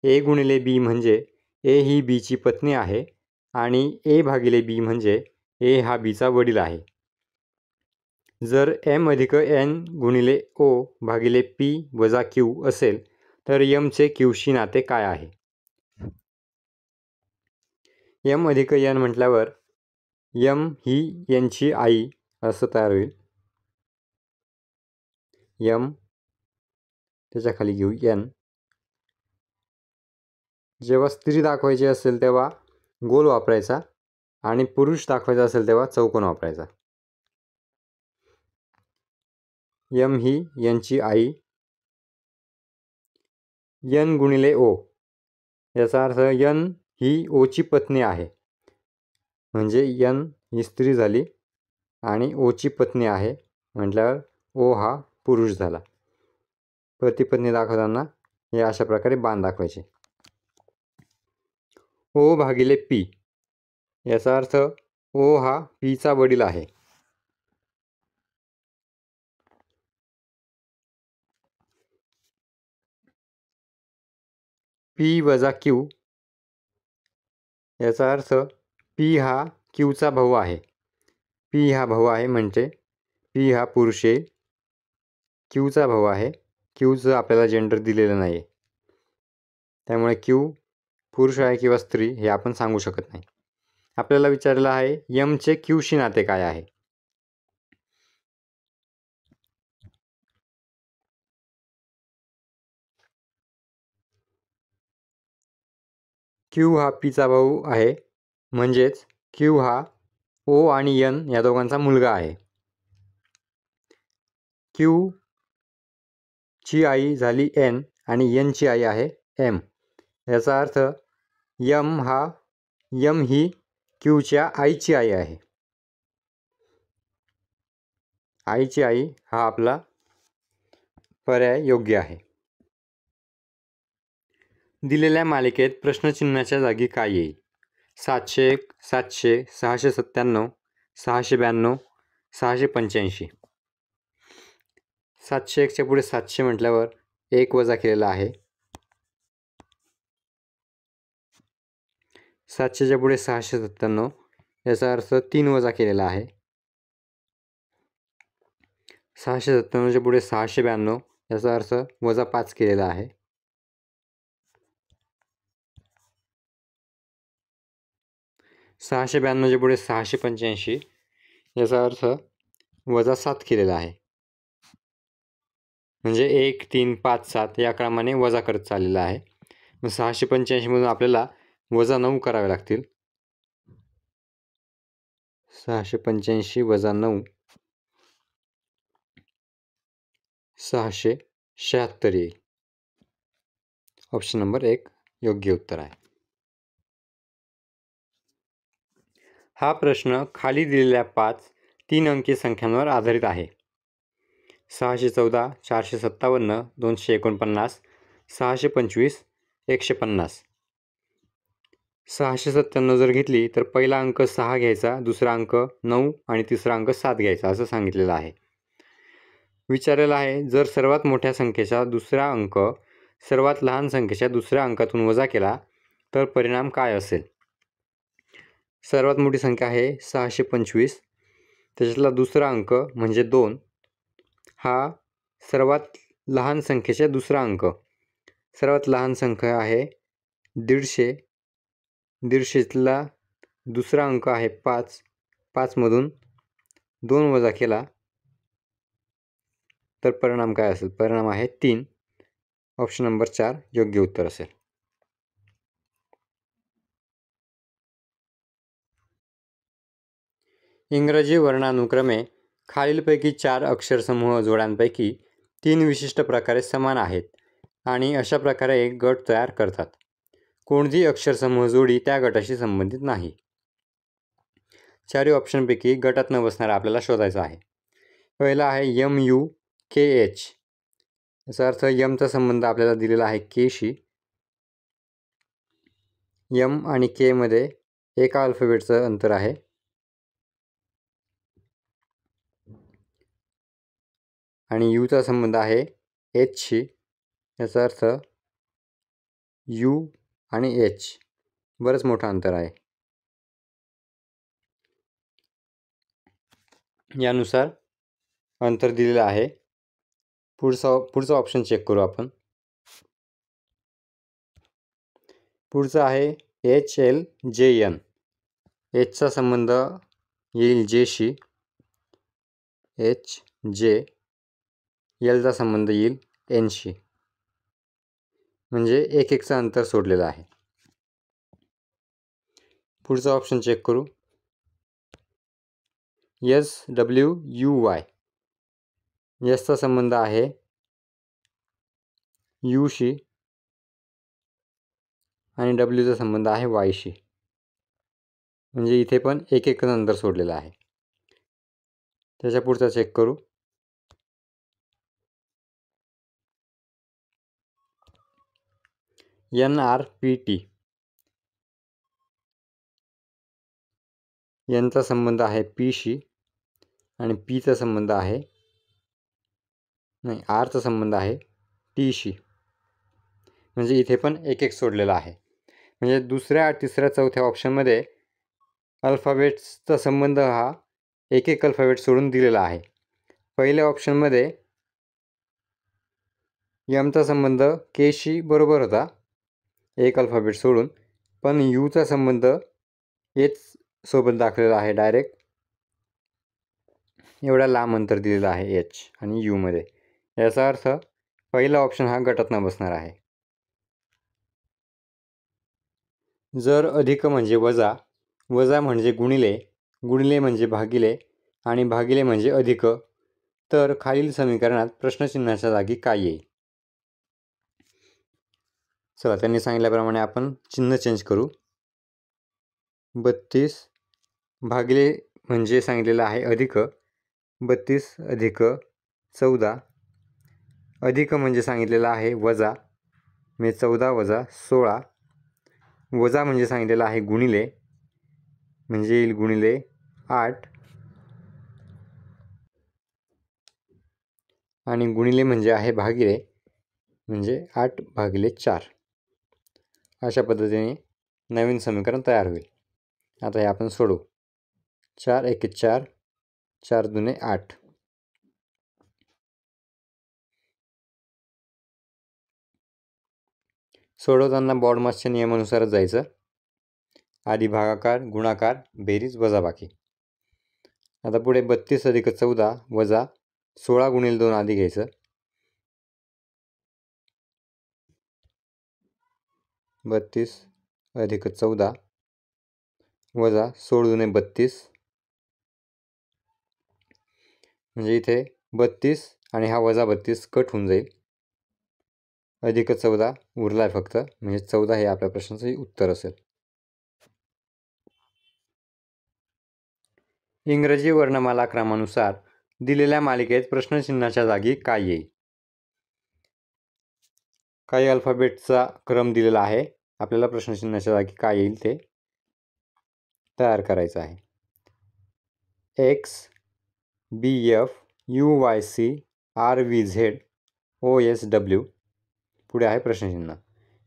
ए गुणिले बी म्हणजे ए ही बीची पत्नी आहे आणि ए भागिले बी म्हणजे ए हा बीचा वडील आहे. जर एम अधिक एन गुणिले ओ भागिले पी वजा क्यू असेल तर यमचे क्यूशी नाते काय आहे. यम अधिक एन म्हटल्यावर यम ही यांची आई असं तयार होईल. यम त्याच्या खाली घेऊ एन. जेव्हा स्त्री दाखवायची असेल तेव्हा गोल वापरायचा आणि पुरुष दाखवायचा असेल तेव्हा चौकोन वापरायचा. यम ही यांची आई. यन गुणिले ओ याचा अर्थ यन ही ओची पत्नी आहे. म्हणजे यन ही स्त्री झाली आणि ओची पत्नी आहे म्हटल्यावर ओ हा पुरुष झाला. पती पत्नी दाखवताना हे अशा प्रकारे बाण दाखवायचे. ओ भागिले पी याचा अर्थ ओ हा पीचा वडील आहे. पी वजा क्यू याचा अर्थ पी हा क्यूचा भाऊ आहे. पी हा भाऊ आहे म्हणजे पी हा पुरुष येईल. क्यूचा भाऊ आहे. क्यूचं आपल्याला जेंडर दिलेलं नाही आहे त्यामुळे क्यू पुरुष आहे किंवा स्त्री हे आपण सांगू शकत नाही. आपल्याला विचारलेलं आहे यमचे क्यूशी नाते काय आहे. क्यू हा पीचा भाऊ आहे म्हणजेच क्यू हा ओ आणि एन या दोघांचा मुलगा आहे. क्यू ची आई झाली एन आणि एन ची आई आहे एम. याचा अर्थ यम ही क्यूच्या आईची आई आहे. आईची आई हा आपला पर्याय योग्य आहे. दिलेल्या मालिकेत प्रश्नचिन्हाच्या जागी काय येईल? 701, 700, 697, 692, 685. 701च्या पुढे 700 म्हटल्यावर 1 वजा केलेला आहे. 700च्या पुढे 697, याचा अर्थ 3 वजा केलेला आहे. 697च्या पुढे 692, याचा अर्थ वजा 5 केलेला आहे. 692च्या पुढे 685, याचा अर्थ वजा 7 केलेला आहे. म्हणजे 1, 3, 5, 7 या क्रमाने वजा करत चाललेला आहे. मग 685 मधून आपल्याला वजा 9 करावे लागतील. 685 वजा 9 676 येईल. ऑप्शन नंबर 1 योग्य उत्तर आहे. हा प्रश्न खाली दिलेल्या 5 3 अंकी संख्यांवर आधारित आहे. 614, 457, 249, 625, 150. 697 जर घेतली तर पहिला अंक 6 घ्यायचा, दुसरा अंक 9 आणि तिसरा अंक 7 घ्यायचा असं सांगितलेलं आहे. विचारलेलं आहे जर सर्वात मोठ्या संख्येचा दुसरा अंक सर्वात लहान संख्येच्या दुसऱ्या अंकातून वजा केला तर परिणाम काय असेल? सर्वात मोठी संख्या आहे 625, त्याच्यातला दुसरा अंक म्हणजे 2 हा सर्वात लहान संख्येचा दुसरा अंक. सर्वात लहान संख्या आहे 150. 150तला दुसरा अंक आहे 5. 5 मधून 2 वजा केला तर परिणाम काय असेल? परिणाम आहे 3. ऑप्शन नंबर 4 योग्य उत्तर असेल. इंग्रजी वर्णानुक्रमे खालीलपैकी 4 अक्षरसमूह जोड्यांपैकी 3 विशिष्ट प्रकारे समान आहेत आणि अशा प्रकारे एक गट तयार करतात. कोणती अक्षरसमूह जोडी त्या गटाशी संबंधित नाही? 4 ऑप्शनपैकी गटात न बसणारा आपल्याला शोधायचा आहे. पहिला आहे MUKH. याचा अर्थ यमचा संबंध आपल्याला दिलेला आहे केशी. यम आणि के मध्ये एका अल्फाबेटचं अंतर आहे. आणि यूचा संबंध आहे एचशी. याचा अर्थ यू आणि एच बरंच मोठं अंतर आहे. यानुसार अंतर दिलेलं आहे. पुढचा ऑप्शन चेक करू आपण. पुढचा आहे HLJN. एचचा संबंध येईल जेशी. HJ. एलचा संबंध येईल एनशी. म्हणजे एक एकचं अंतर सोडलेलं आहे. पुढचा ऑप्शन चेक करू. SWUY. एसचा संबंध आहे यूशी आणि डब्ल्यूचा संबंध आहे वायशी. म्हणजे इथे पण एक एक अंतर सोडलेलं आहे. त्याच्या पुढचा चेक करू. NRPT. यांचा संबंध आहे पीशी आणि पीचा संबंध आहे आरचा संबंध आहे टीशी. म्हणजे इथे पण एक एक सोडलेला आहे. म्हणजे दुसऱ्या, तिसऱ्या, चौथ्या ऑप्शनमध्ये अल्फाबेट्सचा संबंध हा एक एक अल्फाबेट सोडून दिलेला आहे. पहिल्या ऑप्शनमध्ये यमचा संबंध केशी बरोबर होता एक अल्फाबेट सोडून, पण यूचा संबंध एच सोबत दाखवलेला आहे डायरेक्ट. एवढा लांब अंतर दिलेलं आहे एच आणि यू मध्ये. याचा अर्थ पहिला ऑप्शन हा गटात न बसणार आहे. जर अधिक म्हणजे वजा, वजा म्हणजे गुणिले, गुणिले म्हणजे भागिले आणि भागिले म्हणजे अधिक तर खालील समीकरणात प्रश्नचिन्हाच्या जागी काय येईल? चला, त्यांनी सांगितल्याप्रमाणे आपण चिन्ह चेंज करू. 32 भागिले म्हणजे सांगितलेलं आहे अधिक, 32 अधिक 14, अधिक म्हणजे सांगितलेलं आहे वजा, म्हणजे 14 वजा 16, वजा म्हणजे सांगितलेलं आहे गुणिले, म्हणजे येईल गुणिले 8, आणि गुणिले म्हणजे आहे भागिले, म्हणजे 8 भागिले 4. अशा पद्धतीने नवीन समीकरण तयार होईल. आता हे आपण सोडवू. 4 एके 4, 4 दुने 8. सोडवताना बॉडमासच्या नियमानुसारच जायचं. आधी भागाकार, गुणाकार, बेरीज, वजाबाकी. आता पुढे 32 अधिक 14 वजा 16 गुणिले 2 आधी घ्यायचं. 32 अधिक 14 वजा 16 दुने 32, म्हणजे इथे 32 आणि हा वजा 32 कट होऊन जाईल. अधिक 14 उरला आहे फक्त, म्हणजे 14 हे आपल्या प्रश्नाचं उत्तर असेल. इंग्रजी वर्णमाला क्रमानुसार दिलेल्या मालिकेत प्रश्नचिन्हाच्या जागी काय येईल? काही अल्फाबेटचा क्रम दिलेला आहे. आपल्याला प्रश्नचिन्हाच्या जागी काय येईल ते तयार करायचं आहे. X B F U Y C R V Z O S W. पुढे आहे प्रश्नचिन्ह.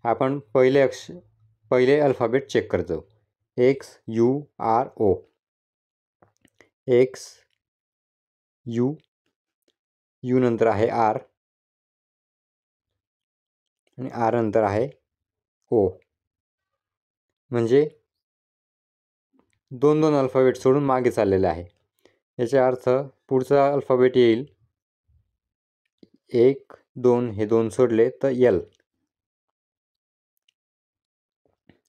आपण पहिले अल्फाबेट चेक करत जाऊ. X U R O, X U, U नंतर आहे आर, आणि आर नंतर आहे ओ. म्हणजे दोन दोन अल्फाबेट सोडून मागे चाललेले आहे. याचा अर्थ पुढचा अल्फाबेट येईल 1 2, हे 2 सोडले तर एल.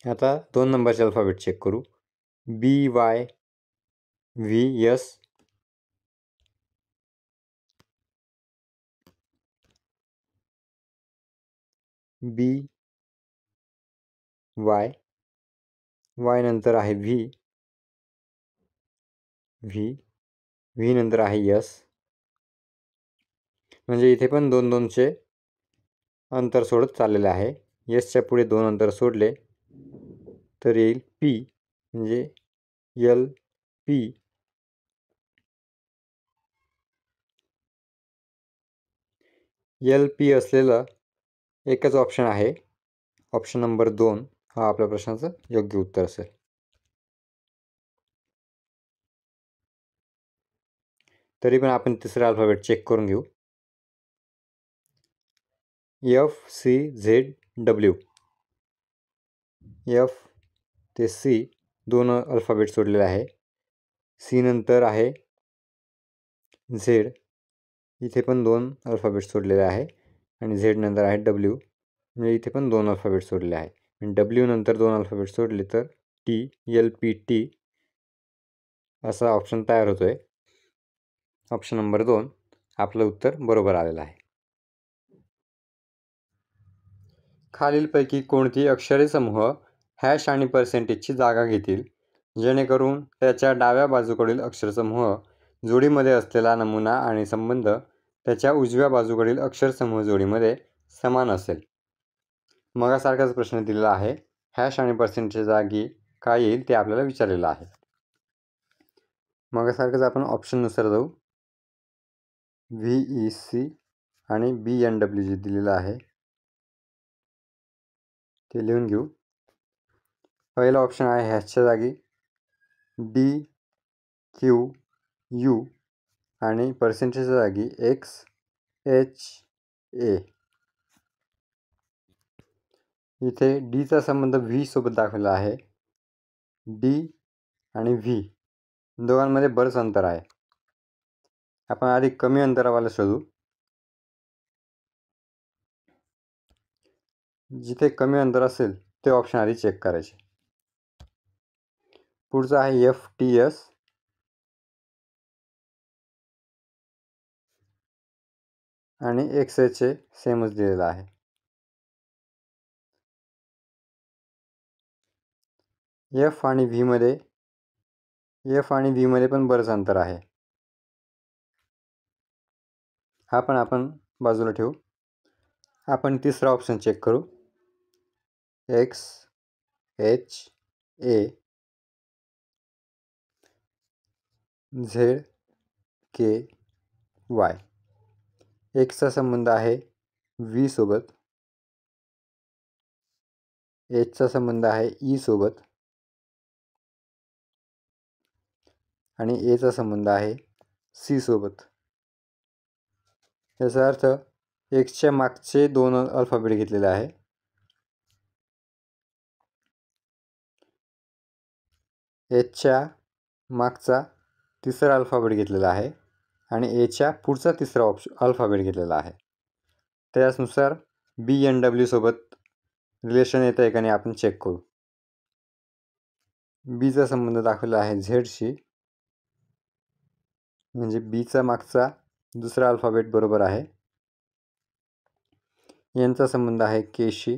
आता 2 नंबरचे अल्फाबेट चेक करू. बी वाय व्ही एस, बी वाय, वाय नंतर आहे व्ही, व्ही, व्ही नंतर आहे एस. म्हणजे इथे पण 2 2चे अंतर सोडत चाललेले आहे. एसच्या पुढे 2 अंतर सोडले तर येईल पी, म्हणजे एल पी. एल पी असलेलं एकच ऑप्शन आहे, ऑप्शन नंबर 2 हा आपल्या प्रश्नाचं योग्य उत्तर असेल. तरी पण आपण तिसरा अल्फाबेट चेक करून घेऊ. F C Z W, F ते सी 2 अल्फाबेट सोडलेले आहे. सी नंतर आहे झेड, इथे पण 2 अल्फाबेट सोडलेले आहे. आणि झेड नंतर आहे डब्ल्यू, म्हणजे इथे पण 2 अल्फाबेट सोडले आहे. आणि डब्ल्यू नंतर 2 अल्फाबेट सोडले तर टी, एल पी टी असा ऑप्शन तयार होतो आहे. ऑप्शन नंबर 2 आपलं उत्तर बरोबर आलेलं आहे. खालीलपैकी कोणती अक्षरे समूह हॅश आणि पर्सेंटेजची जागा घेतील जेणेकरून त्याच्या डाव्या बाजूकडील अक्षरसमूह जोडीमध्ये असलेला नमुना आणि संबंध त्याच्या उजव्या बाजूकडील अक्षरसमूह जोडीमध्ये समान असेल? मगासारखाच प्रश्न दिलेला आहे. हॅश आणि पर्सेंटेजच्या जागी काय येईल ते आपल्याला विचारलेलं आहे. मगासारखंच आपण ऑप्शननुसार जाऊ. व्ही ई सी आणि बी एन डब्ल्यू जे दिलेलं आहे ते लिहून घेऊ. पहिला ऑप्शन आहे हॅशच्या जागी डी क्यू यू आणि पर्सेंटेजच्या जागी एक्स एच ए. इथे डीचा संबंध व्ही सोबत दाखवला आहे. डी आणि व्ही दोघांमध्ये बरंच अंतर आहे. आपण आधी कमी अंतरावाला शोधू. जिथे कमी अंतर असेल ते ऑप्शन आधी चेक करायचे. पुढचं आहे एफ टी एस, आणि एक्स एच ए सेमच दिलेला आहे. एफ आणि व्हीमध्ये पण बरंच अंतर आहे. हा पण आपण बाजूला ठेवू. आपण तिसरा ऑप्शन चेक करू. X H A Z K Y. एक्सचा संबंध आहे व्ही सोबत, एचचा संबंध आहे ई सोबत आणि एचा संबंध आहे सी सोबत. याचा अर्थ एक्सच्या मागचे 2 अल्फाबेट घेतलेले आहे. एचच्या मागचा तिसरा अल्फाबेट घेतलेला आहे आणि एच्या पुढचा तिसरा अल्फाबेट घेतलेला आहे. त्यानुसार बी एन डब्ल्यू सोबत रिलेशन येतं आहे का नाही आपण चेक करू. बीचा संबंध दाखवला आहे झेडशी, म्हणजे बीचा मागचा दुसरा अल्फाबेट बरोबर आहे. एनचा संबंध आहे केशी,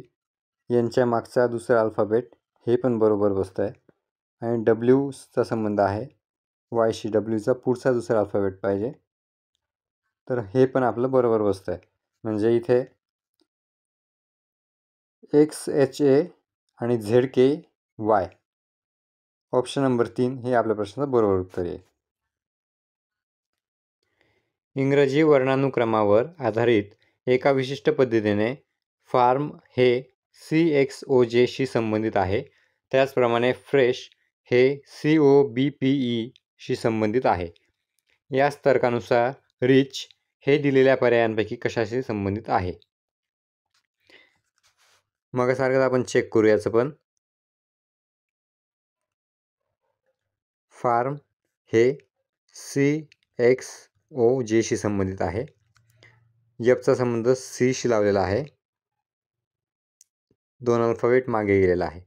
एनच्या मागचा दुसरा अल्फाबेट हे पण बरोबर बसतं आहे. आणि डब्ल्यूचा संबंध आहे वायशी, डब्ल्यूचा पुढचा दुसरा अल्फाबेट पाहिजे, तर हे पण आपलं बरोबर बसतं आहे. म्हणजे इथे एक्स एच ए आणि झेड के वाय ऑप्शन नंबर 3 हे आपल्या प्रश्नाचं बरोबर उत्तर आहे. इंग्रजी वर्णानुक्रमावर आधारित एका विशिष्ट पद्धतीने फार्म हे CXOJ शी संबंधित आहे. त्याचप्रमाणे फ्रेश हे COBPE शी संबंधित आहे. याच तर्कानुसार रिच हे दिलेल्या पर्यायांपैकी कशाशी संबंधित आहे. मग सारखं आपण चेक करू याचं पण. फार्म हे CXOJ शी संबंधित आहे. एफचा संबंध सी शी लावलेला आहे, 2 अल्फाबेट मागे गेलेला आहे.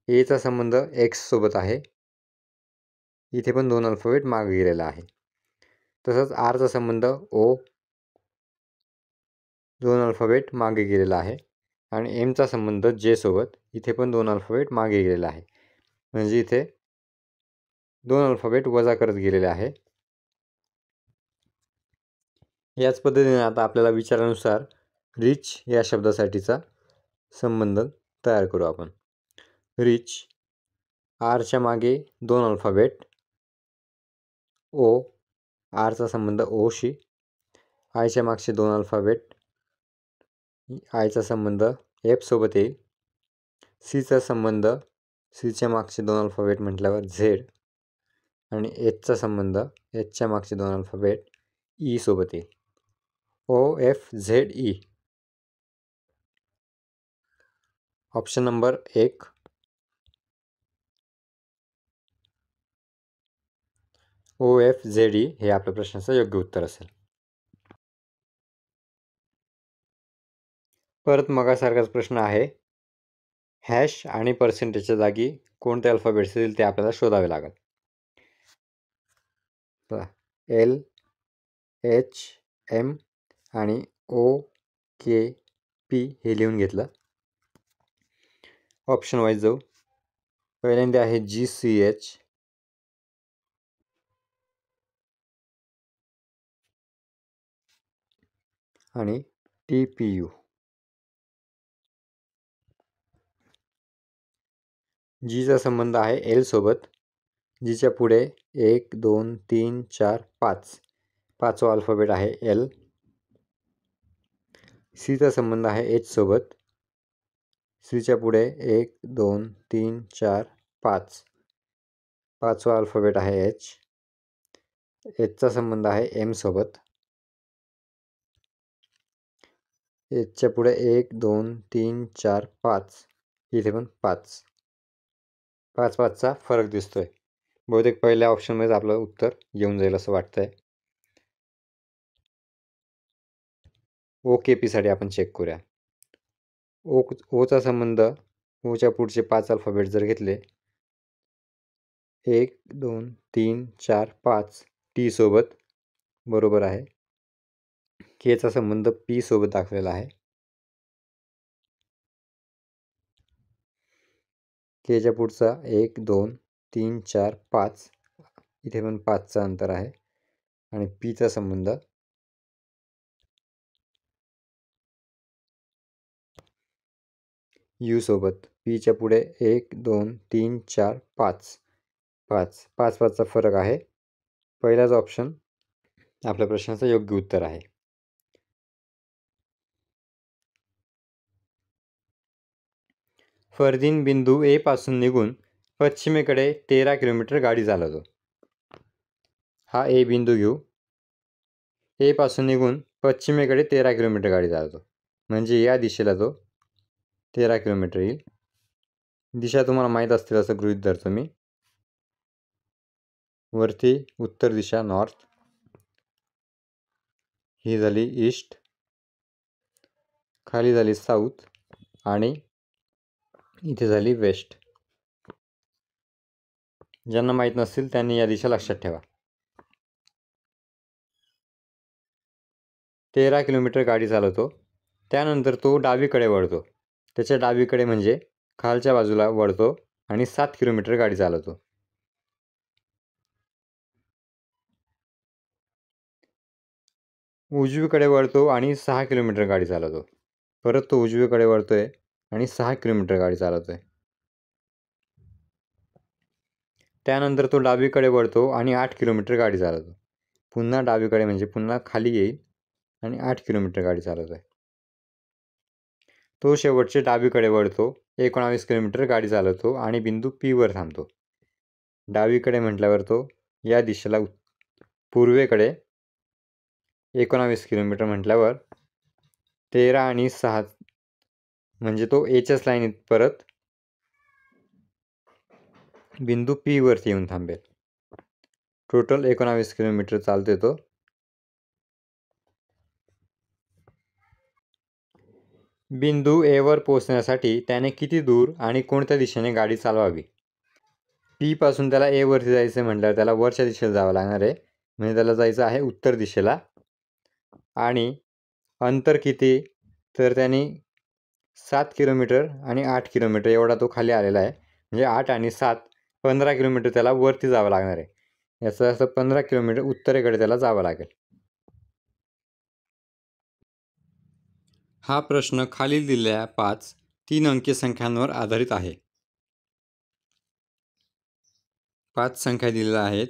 एचा संबंध एक्स सोबत आहे, इथे पण 2 अल्फाबेट मागे गेलेला आहे. तसंच आरचा संबंध ओ, 2 अल्फाबेट मागे गेलेला आहे. आणि एमचा संबंध जे सोबत, इथे पण 2 अल्फाबेट मागे गेलेला आहे. म्हणजे इथे 2 अल्फाबेट वजा करत गेलेले आहे. याच पद्धतीने आता आपल्याला विचारानुसार रिच या शब्दासाठीचा संबंध तयार करू आपण. रिच, आरच्या मागे 2 अल्फाबेट, ओ, आरचा संबंध ओशी, आयच्या मागचे 2 अल्फाबेट, आयचा संबंध एफ सोबत येईल. सीचा संबंध, सीच्या मागचे 2 अल्फाबेट म्हटल्यावर झेड, आणि एचचा संबंध, एचच्या मागचे 2 अल्फाबेट ई सोबत येईल. OFZE. ऑप्शन नंबर 1 OFZE हे आपल्या प्रश्नाचं योग्य उत्तर असेल. परत मगासारखाच प्रश्न आहे. हॅश आणि पर्सेंटेजच्या जागी कोणते अल्फाबेट्स येतील ते आपल्याला शोधावे लागेल. L, H, M आणि OKP हे लिहून घेतलं. ऑप्शन वाईज जाऊ. पहिल्यांदा आहे GCH, आणि TPU. जीचा संबंध आहे एल सोबत, जीच्या पुढे 1 2 3 4 5, 5वा अल्फाबेट आहे एल. सीचा संबंध आहे एच सोबत, सीच्या पुढे 1 2 3 4 5, 5वा अल्फाबेट आहे एच. एचचा संबंध आहे एम सोबत, एचच्या पुढे 1 2 3 4 5, इथे पण 5, 5चा फरक दिसतोय. बहुतेक पहिल्या ऑप्शनमध्येच आपलं उत्तर येऊन जाईल असं वाटतंय. OKP साठी आपण चेक करूया. ओचा संबंध, ओच्या पुढचे 5 अल्फाबेट जर घेतले 1 2 3 4 5, टी सोबत बरोबर आहे. केचा संबंध पी सोबत दाखवलेला आहे. केच्या पुढचा 1 2 3 4 5, इथे पण 5चं अंतर आहे. आणि पीचा संबंध यू सोबत. पीच्या पुढे 1 2 3 4 5, 5चा फरक आहे. पहिलाच ऑप्शन आपल्या प्रश्नाचं योग्य उत्तर आहे. फरदीन बिंदू ए पासून निघून पश्चिमेकडे 13 किलोमीटर गाडी चालवतो. हा ए बिंदू घेऊ. ए पासून निघून पश्चिमेकडे 13 किलोमीटर गाडी चालवतो, म्हणजे या दिशेला तो 13 किलोमीटर येईल. दिशा तुम्हाला माहीत असतील असं गृहीत धरतो मी. वरती उत्तर दिशा नॉर्थ, ही झाली ईस्ट, खाली झाली साऊथ आणि इथे झाली वेस्ट. ज्यांना माहीत नसतील त्यांनी या दिशा लक्षात ठेवा. 13 किलोमीटर गाडी चालवतो. त्यानंतर तो डावीकडे वळतो. त्याच्या डावीकडे म्हणजे खालच्या बाजूला वळतो आणि 7 किलोमीटर गाडी चालवतो. उजवीकडे वळतो आणि 6 किलोमीटर गाडी चालवतो. परत तो उजवीकडे वळतोय आणि 6 किलोमीटर गाडी चालवतोय. त्यानंतर तो डावीकडे वळतो आणि 8 किलोमीटर गाडी चालवतो. पुन्हा डावीकडे म्हणजे पुन्हा खाली येईल आणि 8 किलोमीटर गाडी चालवतोय. तो शेवटचे डावीकडे वळतो, 19 किलोमीटर गाडी चालवतो आणि बिंदू पी वर थांबतो. डावीकडे म्हटल्यावर तो या दिशेला पूर्वेकडे 19 किलोमीटर म्हटल्यावर 13 आणि 6 म्हणजे तो एच्याच लाईनीत परत बिंदू पी वरती येऊन थांबेल. टोटल 19 किलोमीटर चालते तो. बिंदू ए वर पोहोचण्यासाठी त्याने किती दूर आणि कोणत्या दिशेने गाडी चालवावी? पी पासून त्याला ए वरती जायचं म्हटल्यावर त्याला वरच्या दिशेला जावं लागणार आहे, म्हणजे त्याला जायचं आहे उत्तर दिशेला. आणि अंतर किती, तर त्याने 7 किलोमीटर आणि 8 किलोमीटर एवढा तो खाली आलेला आहे, म्हणजे 8 आणि 7 15 किलोमीटर त्याला वरती जावं लागणार आहे. याचं असं 15 किलोमीटर उत्तरेकडे त्याला जावं लागेल. हा प्रश्न खालील दिलेल्या 5 3 अंकी संख्यांवर आधारित आहे. 5 संख्या दिलेल्या आहेत.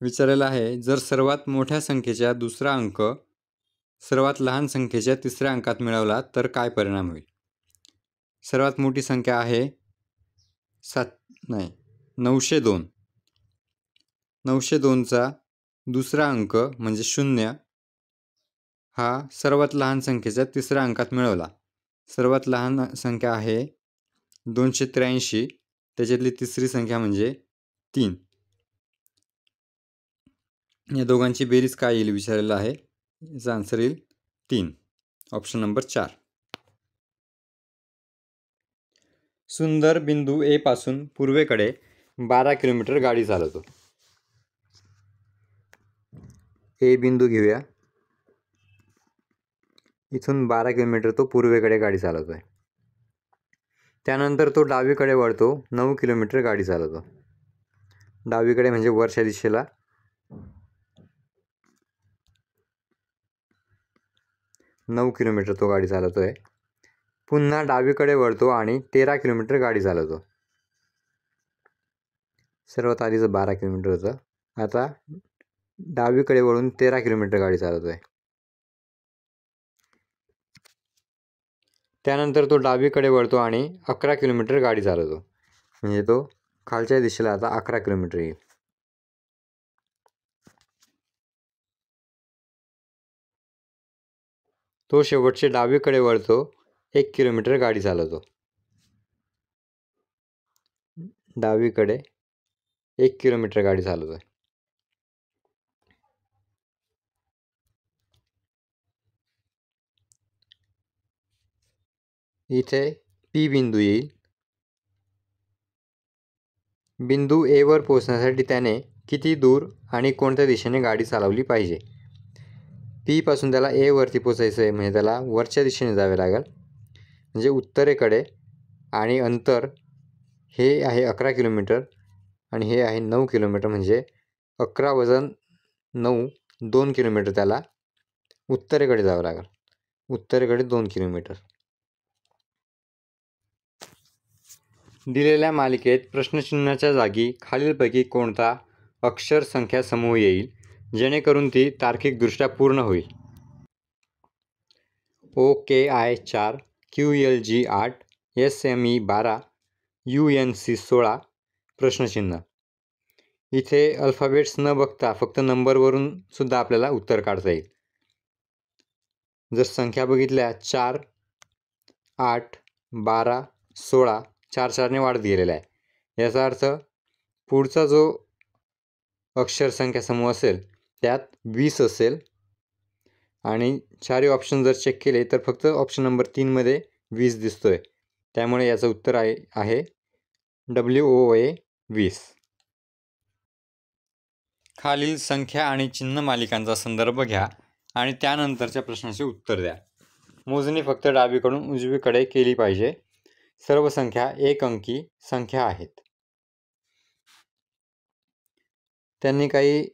विचारलेलं आहे, जर सर्वात मोठ्या संख्येचा दुसरा अंक सर्वात लहान संख्येच्या तिसऱ्या अंकात मिळवला तर काय परिणाम होईल? सर्वात मोठी संख्या आहे 902. 902चा दुसरा अंक म्हणजे 0 हा सर्वात लहान संख्येच्या तिसऱ्या अंकात मिळवला. सर्वात लहान संख्या आहे 283, त्याच्यातली तिसरी संख्या म्हणजे 3. या दोघांची बेरीज काय येईल विचारलेलं आहे. याचा आन्सर येईल 3, ऑप्शन नंबर 4. सुंदर बिंदू ए पासून पूर्वेकडे 12 किलोमीटर गाडी चालवतो. ए बिंदू घेऊया. इथून 12 किलोमीटर तो पूर्वेकडे गाडी चालवतोय. त्यानंतर तो डावीकडे वळतो, 9 किलोमीटर गाडी चालवतो. डावीकडे म्हणजे वरच्या दिशेला. 9 किलोमीटर तो गाडी चालवतोय. पुन्हा डावीकडे वळतो आणि 13 किलोमीटर गाडी चालवतो. सर्वात आधीचं 12 किलोमीटर होतं, आता डावीकडे वळून 13 किलोमीटर गाडी चालवतोय. त्यानंतर तो डावीकडे वळतो आणि 11 किलोमीटर गाडी चालवतो, म्हणजे तो खालच्या दिशेला आता 11 किलोमीटर येईल. तो शेवटचे डावीकडे वळतो, 1 किलोमीटर गाडी चालवतो. डावीकडे 1 किलोमीटर गाडी चालवतोय. इथे पी बिंदू येईल. बिंदू ए वर पोहोचण्यासाठी त्याने किती दूर आणि कोणत्या दिशेने गाडी चालवली पाहिजे? पी पासून त्याला ए वरती पोचायचं आहे, म्हणजे त्याला वरच्या दिशेने जावे लागेल, म्हणजे उत्तरेकडे. आणि अंतर हे आहे 11 किलोमीटर आणि हे आहे 9 किलोमीटर, म्हणजे 11 वजन 9, 2 किलोमीटर त्याला उत्तरेकडे जावं लागेल. उत्तरेकडे 2 किलोमीटर. दिलेल्या मालिकेत प्रश्नचिन्हाच्या जागी खालीलपैकी कोणता अक्षर संख्या समूह येईल जेणेकरून ती तार्किकदृष्ट्या पूर्ण होईल? OKI 4, QLG 8, SME 12, UNC 16. प्रश्नचिन्ह. इथे अल्फाबेट्स न बघता फक्त नंबरवरून सुद्धा आपल्याला उत्तर काढता येईल. जर संख्या बघितल्या 4, 8, 12, 16, 4-4ने वाढत गेलेला आहे. याचा अर्थ पुढचा जो अक्षर संख्या समूह असेल त्यात 20 असेल. आणि चारही ऑप्शन जर चेक केले तर फक्त ऑप्शन नंबर 3 मध्ये 20 दिसतोय. त्यामुळे याचं उत्तर आहे WOA 20. खालील संख्या आणि चिन्ह मालिकांचा संदर्भ घ्या आणि त्यानंतरच्या प्रश्नाचे उत्तर द्या. मोजणी फक्त डावीकडून उजवीकडे केली पाहिजे. सर्व संख्या एक अंकी संख्या आहेत. त्यांनी काही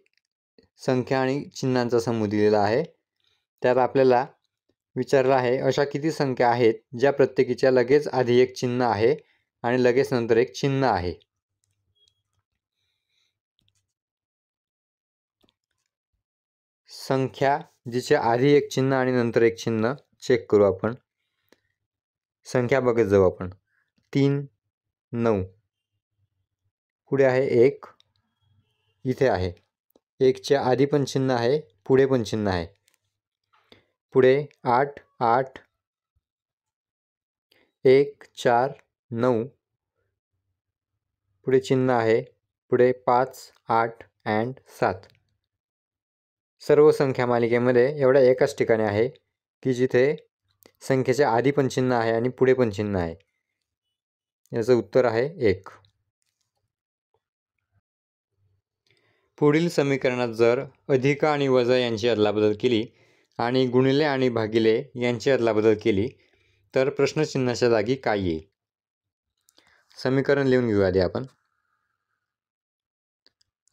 संख्या आणि चिन्हांचा समूह दिलेला आहे. त्यात आपल्याला विचारलं आहे अशा किती संख्या आहेत ज्या प्रत्येकीच्या लगेच आधी एक चिन्ह आहे आणि लगेच नंतर एक चिन्ह आहे. संख्या जिच्या आधी एक चिन्ह आणि नंतर एक चिन्ह चेक करू आपण. संख्या बघत जाऊ आपण. 3, 9, पुढे आहे 1, इथे आहे 1च्या आधी पण चिन्ह आहे, पुढे पण चिन्ह आहे. पुढे 8, 8, 1, 4, 9, पुढे चिन्ह आहे. पुढे 5, 8 and 7. सर्व संख्या मालिकेमध्ये एवढ्या एकाच ठिकाणी आहे की जिथे संख्येच्या आधी पण चिन्ह आहे आणि पुढे पण चिन्ह आहे. याचं उत्तर आहे 1. पुढील समीकरणात जर अधिक आणि वजा यांची अदलाबदल केली आणि गुणिले आणि भागिले यांची अदलाबदल केली तर प्रश्नचिन्हाच्या जागी काय येईल? समीकरण लिहून घेऊ आधी आपण.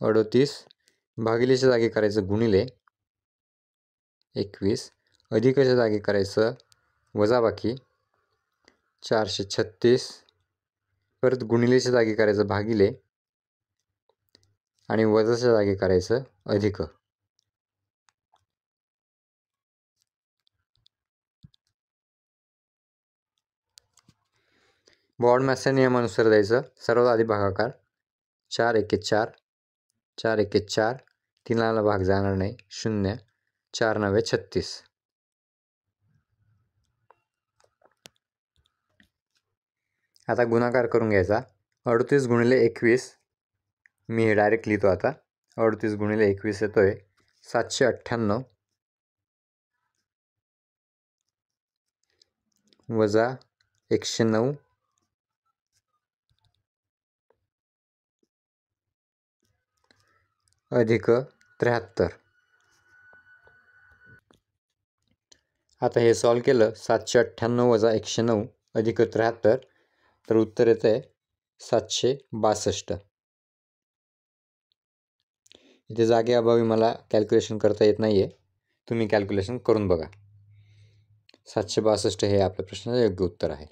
38 भागिलेच्या जागी करायचं गुणिले 21, अधिकच्या जागी करायचं वजाबाकी 436, परत गुणिलेच्या जागी करायचं भागिले आणि वजाच्या जागी करायचं अधिक. बॉड मॅथच्या नियमानुसार द्यायचं. सर्वात आधी भागाकार. 4 एके 4, 4 एके 4, 3ला भाग जाणार नाही, 0, 4 9 36. आता गुणाकार करून घ्यायचा. 38 गुणिले 21, मी हे डायरेक्ट लिहितो आता. 38 गुणिले 21 येतोय 798 वजा 109 अधिक 73. आता हे सॉल्व केलं. 798 वजा 109 अधिक 73, तर उत्तर येतं आहे 762. इथे जागेअभावी मला कॅल्क्युलेशन करता येत नाही आहे, तुम्ही कॅल्क्युलेशन करून बघा. 762 हे आपल्या प्रश्नाचं योग्य उत्तर आहे.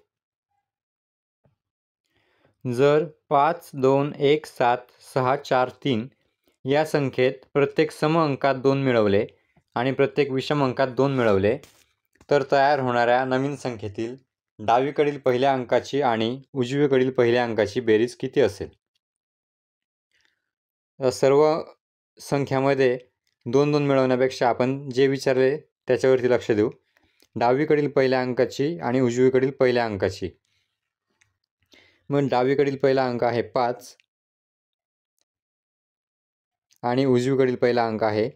जर 5, 2, 1, 7, 6, 4, 3 या संख्येत प्रत्येक सम अंकात 2 मिळवले आणि प्रत्येक विषम अंकात 2 मिळवले तर तयार होणाऱ्या नवीन संख्येतील डावीकडील पहिल्या अंकाची आणि उजवीकडील पहिल्या अंकाची बेरीज किती असेल? सर्व संख्यामध्ये 2 2 मिळवण्यापेक्षा आपण जे विचारले त्याच्यावरती लक्ष देऊ. डावीकडील पहिल्या अंकाची आणि उजवीकडील पहिल्या अंकाची. मग डावीकडील पहिला अंक आहे 5 आणि उजवीकडील पहिला अंक आहे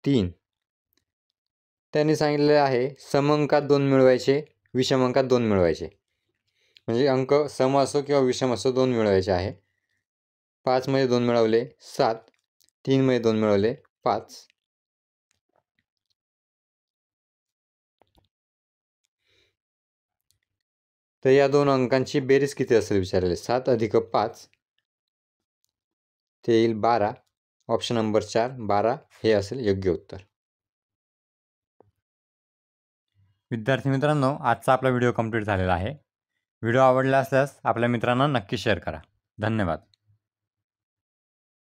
3. त्यांनी सांगितलेले आहे सम अंकात 2 मिळवायचे, विषम अंकात 2 मिळवायचे. म्हणजे अंक सम असो किंवा विषम असो 2 मिळवायचे आहे. 5 मध्ये 2 मिळवले 7, 3 मध्ये 2 मिळवले 5. तर या दोन अंकांची बेरीज किती असेल विचारले. 7 अधिक 5 ते येईल 12. ऑप्शन नंबर 4 12 हे असेल योग्य उत्तर. विद्यार्थी मित्रांनो, आजचा आपला व्हिडिओ कंप्लीट झालेला आहे. व्हिडिओ आवडला असल्यास आपल्या मित्रांना नक्की शेअर करा. धन्यवाद.